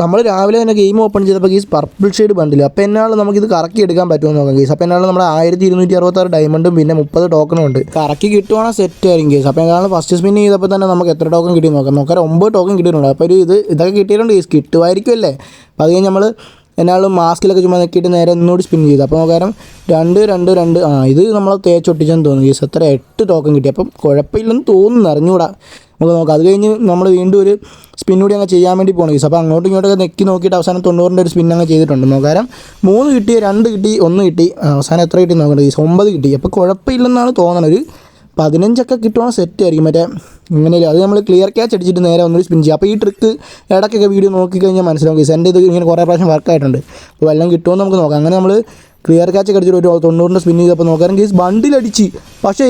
നമ്മൾ രാവിലെ തന്നെ ഗെയിം ഓപ്പൺ ചെയ്തപ്പോൾ ഗീസ് പർപ്പിൾ ഷെയ്ഡ് ബണ്ടിൽ. അപ്പോൾ എന്നാലും നമുക്കിത് കറക്കി എടുക്കാൻ പറ്റുമെന്ന് നോക്കാം ഗീസ്. അപ്പോൾ എന്നാലും നമ്മുടെ 1266 ഡയമണ്ടും പിന്നെ 30 ടോക്കണും ഉണ്ട്. കറക്കി കിട്ടുവാണെങ്കിൽ സെറ്റ് ആയിരിക്കും ഗീസ്. അപ്പോൾ എന്നാലും ഫസ്റ്റ് സ്പിൻ ചെയ്തപ്പോൾ തന്നെ നമുക്ക് എത്ര ടോക്കൺ കിട്ടി നോക്കാം. 9 ടോക്കൺ കിട്ടിയിട്ടുണ്ട്. അപ്പോൾ ഇതൊക്കെ കിട്ടിയിട്ടുണ്ട് ഗീസ്, കിട്ടുമായിരിക്കും അല്ലേ. അപ്പോൾ അത് കഴിഞ്ഞ് നമ്മൾ എന്നാലും മാസ്കിലൊക്കെ ചുമ്മാ നോക്കിയിട്ട് നേരെ ഒന്നുകൂടി സ്പിൻ ചെയ്തു. അപ്പോൾ നോക്കാം 2 2 2 ഇത് നമ്മൾ തേച്ചൊട്ടിച്ചെന്ന് തോന്നുന്നു ഗീസ്. എത്ര 8 ടോക്കൺ കിട്ടി. അപ്പം കുഴപ്പമില്ലെന്ന് തോന്നുന്നു, അറിഞ്ഞുകൂടാ, നമുക്ക് നോക്കാം. അത് കഴിഞ്ഞ് നമ്മൾ വീണ്ടും ഒരു സ്പിൻ കൂടി അങ്ങ് ചെയ്യാൻ വേണ്ടി പോകണം ഗീസ്. അപ്പോൾ അങ്ങോട്ടും ഇങ്ങോട്ടൊക്കെ നെക്കി നോക്കിയിട്ട് അവസാനം 90ൻ്റെ ഒരു സ്പിൻ അങ്ങ് ചെയ്തിട്ടുണ്ട്. നോക്കാം 3 കിട്ടി, 2 കിട്ടി, 1 കിട്ടി. അവസാനം എത്ര കിട്ടി നോക്കണ്ട ഗീസ്, 9 കിട്ടി. അപ്പോൾ കുഴപ്പമില്ലെന്നാണ് തോന്നുന്നത്. ഒരു 15 കിട്ടുവാണെങ്കിൽ സെറ്റ് ആയിരിക്കും. മറ്റേ ഇങ്ങനെയല്ല, അത് നമ്മൾ ക്ലിയർ ക്യാച്ച് അടിച്ചിട്ട് നേരെ ഒന്നുകൂടി സ്പിൻ ചെയ്യുക. അപ്പോൾ ഈ ട്രിക്ക് ഇടയ്ക്കൊക്കെ വീഡിയോ നോക്കിക്കഴിഞ്ഞാൽ മനസ്സിലാവും ഗീസ്. എൻ്റെ ഇത് ഇങ്ങനെ കുറേ പ്രാവശ്യം വർക്കായിട്ടുണ്ട്. അപ്പോൾ വല്ലതും കിട്ടുമെന്ന് നമുക്ക് നോക്കാം. അങ്ങനെ നമ്മൾ ക്ലിയർ ക്യാച്ച് അടിച്ചിട്ട് ഒരു 90ൻ്റെ സ്പിൻ ചെയ്തപ്പോൾ നോക്കാം ഗീസ് ബണ്ടിലടിച്ച്. പക്ഷേ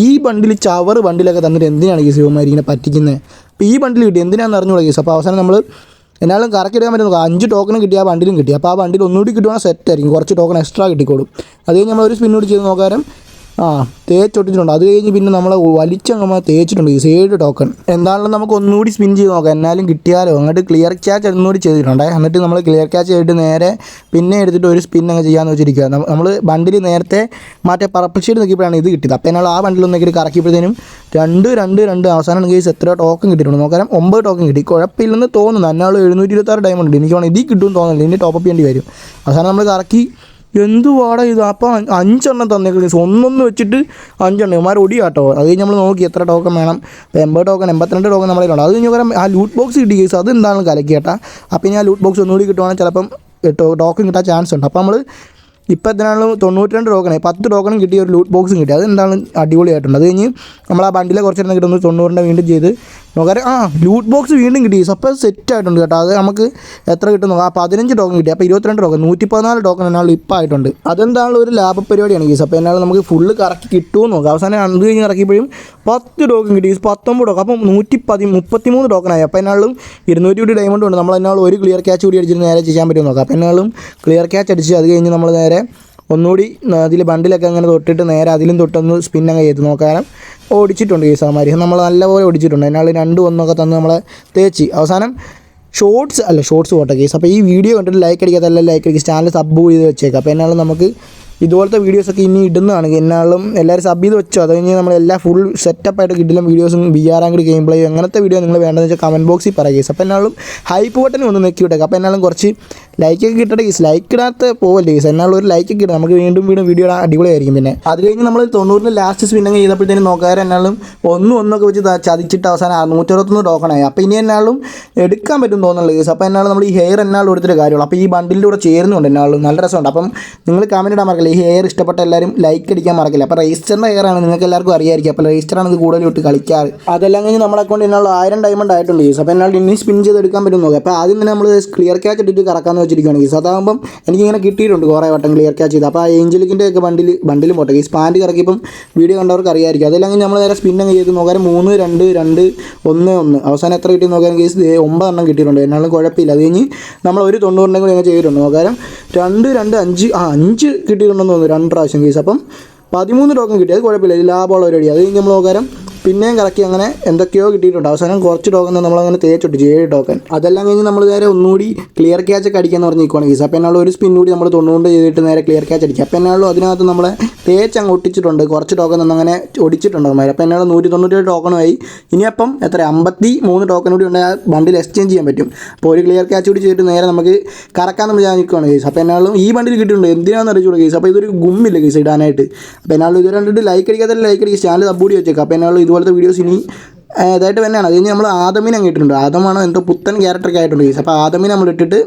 ഈ ബണ്ടിൽ ചവർ ബണ്ടിലൊക്കെ തന്നിട്ട് എന്തിനാണ് ഗീസ് ഇവന്മാർ ഇങ്ങനെ പറ്റിക്കുന്നത്? അപ്പോൾ ഈ ബണ്ടിൽ കിട്ടി എന്തിനാണെന്ന് അറിഞ്ഞൂടാ ഗീസ്. അപ്പോൾ അവസാനം നമ്മൾ എന്നാലും കറക്റ്റ് എടുക്കാൻ പറ്റും. 5 ടോക്കണും കിട്ടി, ആ ബണ്ടിലും കിട്ടി. അപ്പോൾ ആ ബണ്ടിൽ ഒന്നുകൂടി കിട്ടുവാണെങ്കിൽ സെറ്റ് ആയിരിക്കും, കുറച്ച് ടോക്കൺ എക്സ്ട്രാ കിട്ടിക്കോളും. അത് കഴിഞ്ഞ് നമ്മൾ ഒരു സ്പിൻ കൂടി ചെയ്ത് നോക്കാം. തേച്ചൊട്ടിച്ചിട്ടുണ്ട്. അത് കഴിഞ്ഞ് പിന്നെ നമ്മൾ വലിച്ചങ്ങ് തേച്ചിട്ടുണ്ട് ഈ 7 ടോക്കൺ. എന്താണെങ്കിലും നമുക്ക് ഒന്നുകൂടി സ്പിൻ ചെയ്ത് നോക്കാം, എന്നാലും കിട്ടിയാലോ. അങ്ങോട്ട് ക്ലിയർ ക്യാച്ച് ഒന്നുകൂടി ചെയ്തിട്ടുണ്ട്. എന്നിട്ട് നമ്മൾ ക്ലിയർ ക്യാച്ച് ചെയ്തിട്ട് നേരെ പിന്നെ എടുത്തിട്ട് ഒരു സ്പിൻ അങ്ങ് ചെയ്യാമെന്ന് വെച്ചിരിക്കുക. നമ്മൾ ബണ്ടിൽ നേരത്തെ മറ്റേ പർപ്പിൾ ഷെയ്ഡ് നോക്കിയപ്പോഴാണ് ഇത് കിട്ടിയത്. അപ്പോൾ എന്നാൽ ആ ബണ്ടിൽ നോക്കിയിട്ട് കറക്കിയപ്പോഴത്തേനും 2 2 2 അവസാനം കേസ് എത്ര ടോക്കൺ കിട്ടിയിട്ടുണ്ട് നോക്കാം. 9 ടോക്കൺ കിട്ടി. കുഴപ്പമില്ലെന്ന് തോന്നുന്നു. എന്നാൽ 726 ഡയമണ്ട് ഉണ്ട്. എനിക്ക് വേണം ഇതിൽ കിട്ടുമെന്ന് തോന്നുന്നില്ല, ഇനി ടോപ്പ് ചെയ്യേണ്ടി വരും. അവസാനം നമ്മൾ കറക്കി എന്തുവാടാ ഇത്. അപ്പോൾ 5 തന്നേക്കും ഗീസ്. 1 വെച്ചിട്ട് 5 ഇവന്മാർ ഒടിയാട്ടോ. അത് കഴിഞ്ഞ് നമ്മൾ നോക്കി എത്ര ടോക്കൺ വേണം. അപ്പോൾ 80 ടോക്കൺ 82 ടോക്കൺ നമ്മളിലുണ്ട്. അത് കഴിഞ്ഞ് പറയാം ആ ലൂട്ട് ബോക്സ് കിട്ടി ഗീസ്. അത് എന്താണ് കലക്കി കേട്ടാ. അപ്പോൾ ഇനി ആ ലൂട്ട് ബോക്സ് ഒന്നുകൂടി കിട്ടുവാണെങ്കിൽ ചിലപ്പം ടോക്കൺ കിട്ടാൻ ചാൻസ് ഉണ്ട്. അപ്പോൾ നമ്മൾ ഇപ്പോൾ എത്രയാണെങ്കിലും 92 ടോക്കണേ 10 ടോക്കണും കിട്ടി, ഒരു ലൂട്ട് ബോക്സും കിട്ടി. അത് എന്താണ് അടിപൊളിയായിട്ടുണ്ട്. അത് കഴിഞ്ഞ് നമ്മൾ ആ ബണ്ടിലെ കുറച്ച് നേരം കിട്ടുന്നു 90ൻ്റെ വീണ്ടും ചെയ്ത് നോക്കാം. ലൂട്ട് ബോക്സ് വീണ്ടും കിട്ടി. അപ്പോൾ സെറ്റ് ആയിട്ടുണ്ട് കേട്ടോ. അത് നമുക്ക് എത്ര കിട്ടുന്നു, 15 ടോക്കൺ കിട്ടി. അപ്പോൾ 22 ടോക്കൺ 114 ടോക്കൺ എന്നാലും ഇപ്പോൾ ആയിട്ടുണ്ട്. അതെന്താണല്ലോ ഒരു ലാഭ പരിപാടിയാണ് ഗീസ്. അപ്പോൾ എന്നാലും നമുക്ക് ഫുള്ള് കറക്കി കിട്ടുമെന്ന് നോക്കാം. അവസാനം 2 കഴിഞ്ഞ് ഇറക്കിയപ്പോഴും 10 ടോക്കൺ കിട്ടി, 19 ടോക്കൺ. അപ്പം 133 ടോക്കണായി. അപ്പോൾ എന്നാലും 220 ഡയമണ്ട് ഉണ്ട്. നമ്മൾ എന്നാലും ഒരു ക്ലിയർ ക്യാച്ച് കൂടി അടിച്ചിട്ട് നേരെ ചെയ്യാൻ പറ്റുമെന്ന് നോക്കാം. അപ്പോൾ എന്നാലും ക്ലിയർ ക്യാച്ച് അടിച്ച് അത് കഴിഞ്ഞ് നമ്മൾ നേരെ ഒന്നുകൂടി അതിൽ ബണ്ടിലൊക്കെ അങ്ങനെ തൊട്ടിട്ട് നേരെ അതിലും തൊട്ടൊന്ന് സ്പിൻ അങ്ങ് ചെയ്ത് നോക്കാം. ഓടിച്ചിട്ടുണ്ട് ഈ സാമാരി, നമ്മൾ നല്ലപോലെ ഓടിച്ചിട്ടുണ്ട്. എന്നാൽ 2 1 തന്ന് നമ്മളെ തേച്ച് അവസാനം ഷോർട്സ് പോട്ടെ കേസ്. അപ്പോൾ ഈ വീഡിയോ കണ്ടിട്ട് ലൈക്ക് അടിക്കാത്തല്ല ലൈക്ക് അടിക്കുക, ചാനൽ സബ് ചെയ്ത് വെച്ചേക്കാം. അപ്പോൾ എന്നാലും നമുക്ക് ഇതുപോലത്തെ വീഡിയോസൊക്കെ ഇനി ഇടുന്നതാണ്. എന്നാലും എല്ലാവരും സബ് ചെയ്ത് വെച്ചോ. അത് കഴിഞ്ഞ് നമ്മളെല്ലാം ഫുൾ സെറ്റപ്പായിട്ട് കിട്ടില്ല വീഡിയോസും VR ആങ്ക് ഗെയിം പ്ലേ അങ്ങനത്തെ വീഡിയോ നിങ്ങൾ വേണ്ടതെന്ന് വെച്ചാൽ കമൻറ്റ് ബോക്സിൽ പറയുക കേസ്. അപ്പോൾ എന്നാലും ഹൈപ്പ് ബട്ടൺ ഒന്ന് നെക്കി വിട്ടേക്കാം. അപ്പോൾ എന്നാലും കുറച്ച് ലൈക്കൊക്കെ കിട്ടട്ടെ കേസ്. ലൈക്ക് ഇടാത്ത പോവല്ലേ കേസ്. എന്നാലും ഒരു ലൈക്ക് കിട്ടും, നമുക്ക് വീണ്ടും വീഡിയോ അടിപൊളിയായിരിക്കും. പിന്നെ അത് കഴിഞ്ഞ് നമ്മൾ 90ൻ്റെ ലാസ്റ്റ് സ്പിന്നങ്ങ് ചെയ്തപ്പോഴത്തേനും നോക്കാറ് എന്നാലും 1 വെച്ച് ചതിച്ചിട്ട് അവസാനം 161 ടോക്കണായി. അപ്പോൾ ഇനി എന്നാലും എടുക്കാൻ പറ്റും തോന്നുന്നില്ല കേസ്. അപ്പോൾ എന്നാലും നമ്മൾ ഈ ഹെയർ എന്നാലും എടുത്തിട്ട് കാര്യമുള്ളൂ. അപ്പോൾ ഈ ബണ്ടിൻ്റെ കൂടെ ചേരുന്നുണ്ട് എന്നാലും നല്ല രസമുണ്ട്. അപ്പം നിങ്ങൾ കമൻറ്റ് ഇടാൻ മറക്കില്ല. ഈ ഹെയർ ഇഷ്ടപ്പെട്ട എല്ലാവരും ലൈക്ക് അടിക്കാൻ മറക്കില്ല. അപ്പോൾ രജിസ്റ്ററിൻ്റെ ഹെയറാണ്, നിങ്ങൾക്ക് എല്ലാവർക്കും അറിയായിരിക്കും. അപ്പോൾ രജിസ്റ്ററാണ് ഇത് കൂടുതൽ ഇട്ട് കളിക്കാറ്. അതെല്ലാം കഴിഞ്ഞ് നമ്മുടെ അക്കൗണ്ട് എന്നുള്ള 1000 ഡയമണ്ട് ആയിട്ടുണ്ട് കേസ്. അപ്പോൾ എന്നാൽ ഇനി സ്പിൻ ചെയ്ത് എടുക്കാൻ പറ്റും നോക്കാം. അപ്പോൾ ആദ്യം തന്നെ നമ്മൾ ക്ലിയർ ക്യാച്ച് ഇട്ടിട്ട് കറക്കാമെന്ന് വെച്ചിരിക്കുകയാണ് കേസ്. അതാകുമ്പം എനിക്കിങ്ങനെ കിട്ടിയിട്ടുണ്ട് കുറേ വട്ടം ക്ലിയർ ക്യാച്ച് ചെയ്ത്. അപ്പോൾ ആ ഏഞ്ചലിക്കിൻ്റെ ഒക്കെ ബണ്ടിലും പോട്ടെ കേസ്. പാൻറ്റ് കറക്കിയപ്പം വീഡിയോ കണ്ടവർക്ക് അറിയായിരിക്കും. അതെല്ലാം കഴിഞ്ഞ് നമ്മൾ നേരെ സ്പിന്നങ്ങ് ചെയ്ത് നോക്കാം. 3 2 2 1 1 അവസാനം എത്ര കിട്ടി നോക്കാൻ കേസ് 9 കിട്ടിയിട്ടുണ്ട്. എന്നാലും കുഴപ്പമില്ല. അത് കഴിഞ്ഞ് നമ്മൾ ഒരു 90 കൂടി ഞങ്ങൾ ചെയ്തിട്ടുണ്ട് നോക്കാം. 2 2 5 കിട്ടിയിട്ടുണ്ടെന്ന് തോന്നുന്നു 2 പ്രാവശ്യം കേസ്. അപ്പം 13 ടോക്കൺ കിട്ടി. അത് കുഴപ്പമില്ല, ലാഭമുള്ള പരിപാടി. അത് കഴിഞ്ഞ് നമ്മൾ നോക്കാം പിന്നെയും കറക്കി അങ്ങനെ എന്തൊക്കെയോ കിട്ടിയിട്ടുണ്ട്. അവസാനം കുറച്ച് ടോക്കൺ നമ്മളങ്ങനെ തേച്ചൊട്ടിച്ച് 7 ടോക്കൺ. അതെല്ലാം കഴിഞ്ഞ് നമ്മൾ നേരെ ഒന്നുകൂടി ക്ലിയർ ക്യാച്ച് ഒക്കെ അടിക്കാന്ന് പറഞ്ഞ് നിൽക്കുകയാണ് കേസ്. അപ്പോൾ എന്നാലും ഒരു സ്പിൻ കൂടി നമ്മൾ 90 ചെയ്തിട്ട് നേരെ ക്ലിയർ ക്യാച്ച് അടിക്കുക. അപ്പോൾ എന്നാലും അതിനകത്ത് നമ്മളെ തേച്ചങ്ങ് ഒട്ടിച്ചിട്ടുണ്ട്, കുറച്ച് ടോക്കൺ അങ്ങനെ ഒടിച്ചിട്ടുണ്ട് അവന്മാർ. അപ്പോൾ എന്നാലും 197 ടോക്കണുമായി. ഇനിയപ്പം എത്ര 53 ടോക്കൺ കൂടി ഉണ്ടെങ്കിൽ ബണ്ടിൽ എക്സ്ചേഞ്ച് ചെയ്യാൻ പറ്റും. അപ്പോൾ ഒരു ക്ലിയർ ക്യാച്ച് കൂടി ചെയ്തിട്ട് നേരെ നമുക്ക് കറക്കാമെന്ന് വിചാരിച്ച് നിൽക്കുകയാണ് കേസ്. അപ്പോൾ എന്നാലും ഈ ബണ്ടിൽ കിട്ടിയിട്ടുണ്ട്, എന്തിനാണെന്ന് അറിയിച്ചുകൂടെ കേസ്. അപ്പോൾ ഇതൊരു ഗുമ്മില്ല കേസ് ഇടാനായിട്ട്. അപ്പോൾ എന്നാലും ഇത് കണ്ടിട്ട് ലൈക്ക് അടിക്കാത്ത ലൈക്ക് അടിക്കുക, ചാനൽ സബ് കൂടി വെച്ചേക്കാം. അപ്പോൾ എന്നാലും ഇതുപോലത്തെ വീഡിയോസ് ഇനി ഇതായിട്ട് തന്നെയാണ്. അത് കഴിഞ്ഞ് നമ്മൾ ആദമിനെ അങ്ങ് ഇട്ടിട്ടുണ്ട്. ആദമാണോ എന്തോ പുത്തൻ ക്യാരക്ടറൊക്കെ ആയിട്ടുണ്ട് കേസ്. അപ്പോൾ ആദമിനെ നമ്മൾ ഇട്ടിട്ട്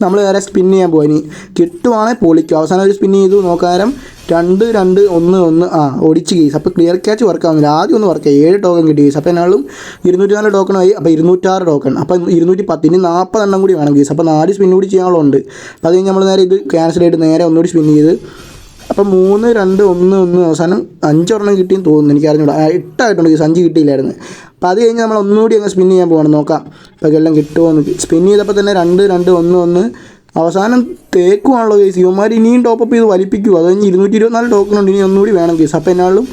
നമ്മൾ നേരെ സ്പിൻ ചെയ്യാൻ പോകാൻ. ഇനി കിട്ടുവാണെങ്കിൽ പൊളിക്കും. അവസാനം ഒരു സ്പിൻ ചെയ്തു നോക്കാരം 2 2 1 1 ഒടിച്ച് കേസ്. അപ്പോൾ ക്ലിയർ ക്യാച്ച് വർക്ക് ആവുന്നില്ല. ആദ്യം ഒന്ന് വർക്ക് 7 ടോക്കൺ കിട്ടി കേസ്. അപ്പോൾ എന്നാലും 204 ടോക്കണായി. അപ്പോൾ 206 ടോക്കൺ. അപ്പോൾ 210 ഇനി 40 കൂടി വേണം കേസ്. അപ്പോൾ 4 സ്പിൻ കൂടി ചെയ്യാനുള്ളതുണ്ട്. അപ്പോൾ അത് കഴിഞ്ഞ് നമ്മൾ നേരെ ഇത് ക്യാൻസൽ ചെയ്തിട്ട് നേരെ ഒന്നുകൂടി സ്പിൻ ചെയ്ത് അപ്പോൾ 3 2 1 1 അവസാനം 5 കിട്ടിയെന്ന് തോന്നുന്നു, എനിക്ക് അറിഞ്ഞൂടാ. 8 ആയിട്ടുണ്ട് കേസ്, 5 കിട്ടിയില്ലായിരുന്നു. അപ്പോൾ അത് കഴിഞ്ഞ് നമ്മൾ ഒന്നുകൂടി അങ്ങ് സ്പിൻ ചെയ്യാൻ പോകണം, നോക്കാം അപ്പോൾ എല്ലാം കിട്ടുമോ എന്ന്. സ്പിൻ ചെയ്തപ്പോൾ തന്നെ 2 2 1 1 അവസാനം തേക്കുവാണല്ലോ കേസ്. ഇവന്മാർ ഇനിയും ടോപ്പപ്പ് ചെയ്ത് വലിപ്പിക്കുക. അത് കഴിഞ്ഞ് 224 ടോക്കൺ ഉണ്ട്, ഇനി ഒന്നുകൂടി വേണം കേസ്. അപ്പോൾ എന്നാലും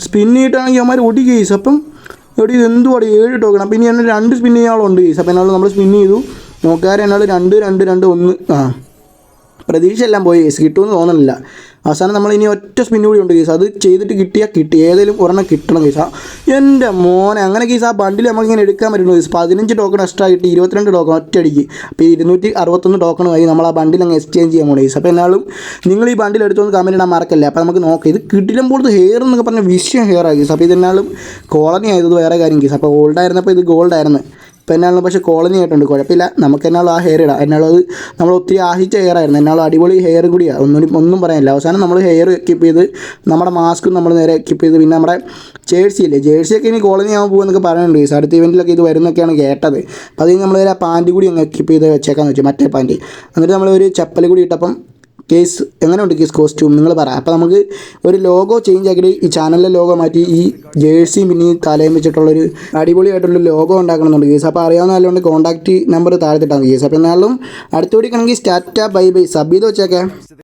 സ്പിൻ ചെയ്തിട്ടാണെങ്കിൽ ഇവന്മാർ ഒടി കേസ്. അപ്പം ഇവിടെ ഇത് എന്തുവാണ് 7 ടോക്കൺ. അപ്പോൾ ഇനി എന്നെ 2 സ്പിൻ ചെയ്യാനുണ്ട് കേസ്. അപ്പോൾ എന്നാലും നമ്മൾ സ്പിൻ ചെയ്തു നോക്കാറ് എന്നാൽ 2-2-2-1 പ്രതീക്ഷ എല്ലാം പോയി കേസ്, കിട്ടുമെന്ന് തോന്നുന്നില്ല. അവസാനം നമ്മൾ ഇനി ഒറ്റ സ്പിൻ കൂടി ഉണ്ട് കേസ്, അത് ചെയ്തിട്ട് കിട്ടി ഏതെങ്കിലും ഒരെണ്ണം കിട്ടണം കേസാ. എൻ്റെ മോനെ അങ്ങനെ കേസ് ആ ബണ്ടിൽ നമുക്കിങ്ങനെ എടുക്കാൻ പറ്റുന്നു കേസ്. 15 ടോക്കൺ എക്സ്ട്രാ കിട്ടി, 22 ടോക്കൺ ഒറ്റയടിക്ക്. അപ്പോൾ 261 ടോക്കണുമായി നമ്മൾ ആ ബണ്ടിൽ അങ്ങ് എക്സ്ചേഞ്ച് ചെയ്യാൻ പോകണം കേസ്. അപ്പോൾ എന്നാലും നിങ്ങൾ ഈ ബണ്ടിൽ എടുത്തുകൊണ്ട് കമൻറ്റ് ഇടാൻ മറക്കല്ലേ. അപ്പോൾ നമുക്ക് നോക്കാം, ഇത് കിടിലമ്പോഴത്തെ ഹെയർ എന്നൊക്കെ പറഞ്ഞ വിഷയം ഹെയർ ആയി കേസ്. അപ്പോൾ ഇതെന്നാലും കോളനി ആയത് വേറെ കാര്യം കേസ്. അപ്പോൾ ഗോൾഡായിരുന്നപ്പോൾ ഇത് ഗോൾഡായിരുന്നു, ഇപ്പോൾ എന്നാലും പക്ഷേ കോളനി ആയിട്ടുണ്ട്, കുഴപ്പമില്ല. നമുക്ക് എന്നാലും ആ ഹെയർ ഇടാം. എന്നാലും അത് നമ്മൾ ഒത്തിരി ആഹിച്ച ഹെയർ ആയിരുന്നു, എന്നാലും അടിപൊളി ഹെയർ കൂടിയാണ്, ഒന്നും പറയാനില്ല. അവസാനം നമ്മൾ ഹെയർ എക്യൂപ്പ് ചെയ്ത് നമ്മുടെ മാസ്കും നമ്മൾ നേരെ എക്യൂപ്പ് ചെയ്ത് പിന്നെ നമ്മുടെ ജേഴ്സിയൊക്കെ ഇനി കോളനി ആകാൻ പോകുമെന്നൊക്കെ പറയുന്നുണ്ട് കേസ്. അടുത്ത ഇവൻറ്റിലൊക്കെ ഇത് വരുന്നൊക്കെയാണ് കേട്ടത്. അപ്പോൾ അതിന് നമ്മൾ നേരെ ആ പാൻറ്റ് കൂടി അങ്ങ് എക്യൂപ്പ് ചെയ്ത് വെച്ചേക്കാന്ന് വെച്ചു, മറ്റേ പാൻറ്റ്. എന്നിട്ട് നമ്മളൊരു ചപ്പൽ കൂടി ഇട്ടപ്പം കേസ് എങ്ങനെയുണ്ട് കേസ് കോസ്റ്റ്യൂം നിങ്ങൾ പറ. അപ്പോൾ നമുക്ക് ഒരു ലോഗോ ചേഞ്ച് ആക്കിയിട്ട് ഈ ചാനലിലെ ലോഗോ മാറ്റി ഈ ജേഴ്സിയും പിന്നെ ഈ തലയും വെച്ചിട്ടുള്ളൊരു അടിപൊളിയായിട്ടുള്ള ലോഗോ ഉണ്ടാക്കണമെന്നുണ്ട് കേസ്. അപ്പോൾ അറിയാവുന്ന ആയതുകൊണ്ട് കോൺടാക്റ്റ് നമ്പർ താഴ്ത്തിട്ടാണ് കേസ്. അപ്പോൾ എന്നാലും അടുത്ത വീഡിയോ ആണെങ്കിൽ സ്റ്റാറ്റ ബൈ സബ് ചെയ്ത് വെച്ചേക്കാം.